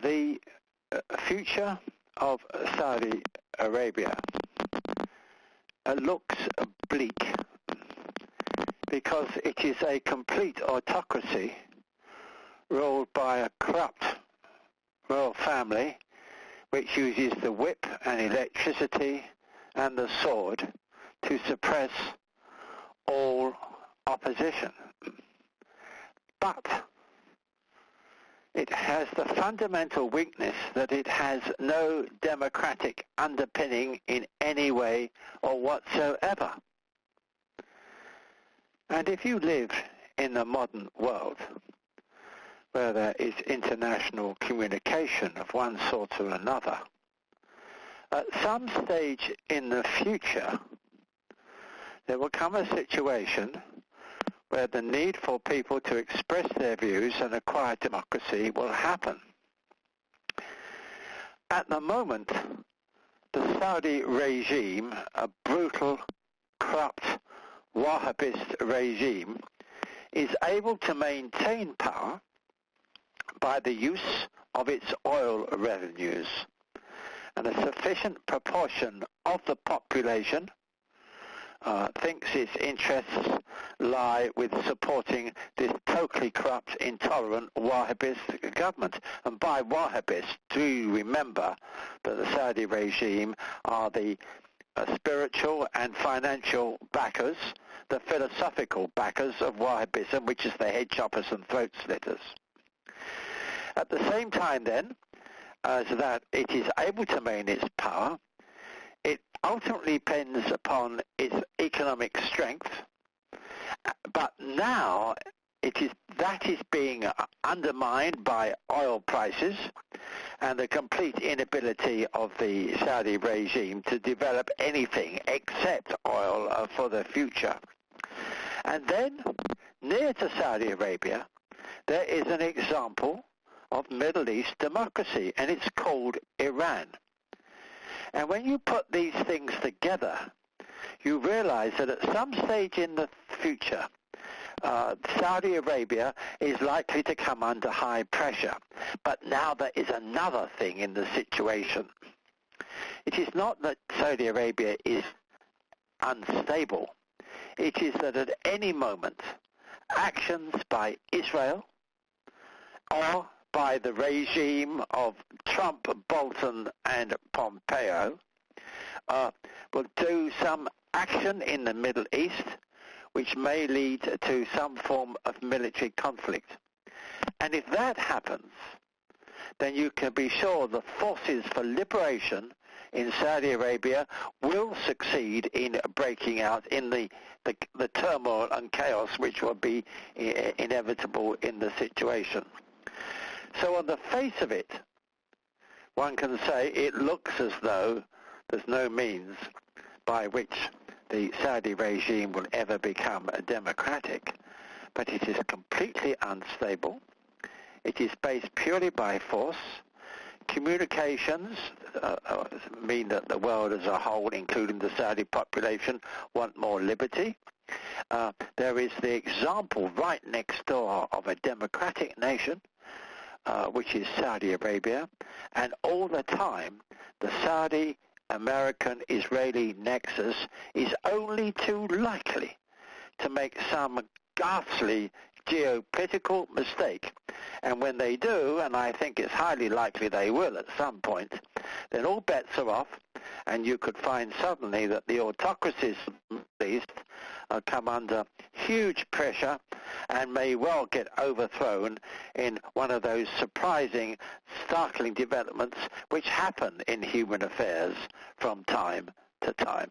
The future of Saudi Arabia looks bleak because it is a complete autocracy ruled by a corrupt royal family which uses the whip and electricity and the sword to suppress all opposition. But it has the fundamental weakness that it has no democratic underpinning in any way or whatsoever. And if you live in the modern world, where there is international communication of one sort or another, at some stage in the future, there will come a situation where the need for people to express their views and acquire democracy will happen. At the moment, the Saudi regime, a brutal, corrupt, Wahhabist regime, is able to maintain power by the use of its oil revenues, and a sufficient proportion of the population thinks its interests lie with supporting this totally corrupt, intolerant Wahhabist government. And by Wahhabists, do you remember that the Saudi regime are the spiritual and financial backers, the philosophical backers of Wahhabism, which is the head choppers and throat slitters. At the same time then, as that it is able to maintain its power, it ultimately depends upon its economic strength, but now that is being undermined by oil prices and the complete inability of the Saudi regime to develop anything except oil for the future. And then, near to Saudi Arabia, there is an example of Middle East democracy, and it's called Iran. And when you put these things together, you realize that at some stage in the future, Saudi Arabia is likely to come under high pressure. But now there is another thing in the situation. It is not that Saudi Arabia is unstable. It is that at any moment, actions by Israel or by the regime of Trump, Bolton, and Pompeo will do some action in the Middle East which may lead to some form of military conflict. And if that happens, then you can be sure the forces for liberation in Saudi Arabia will succeed in breaking out in the turmoil and chaos which will be inevitable in the situation. So on the face of it, one can say it looks as though there's no means by which the Saudi regime will ever become democratic, but it is completely unstable. It is based purely by force. Communications mean that the world as a whole, including the Saudi population, want more liberty. There is the example right next door of a democratic nation, which is Saudi Arabia, and all the time the Saudi-American-Israeli nexus is only too likely to make some ghastly geopolitical mistake. And when they do, and I think it's highly likely they will at some point, then all bets are off, and you could find suddenly that the autocracies of the Middle East come under huge pressure and may well get overthrown in one of those surprising, startling developments which happen in human affairs from time to time.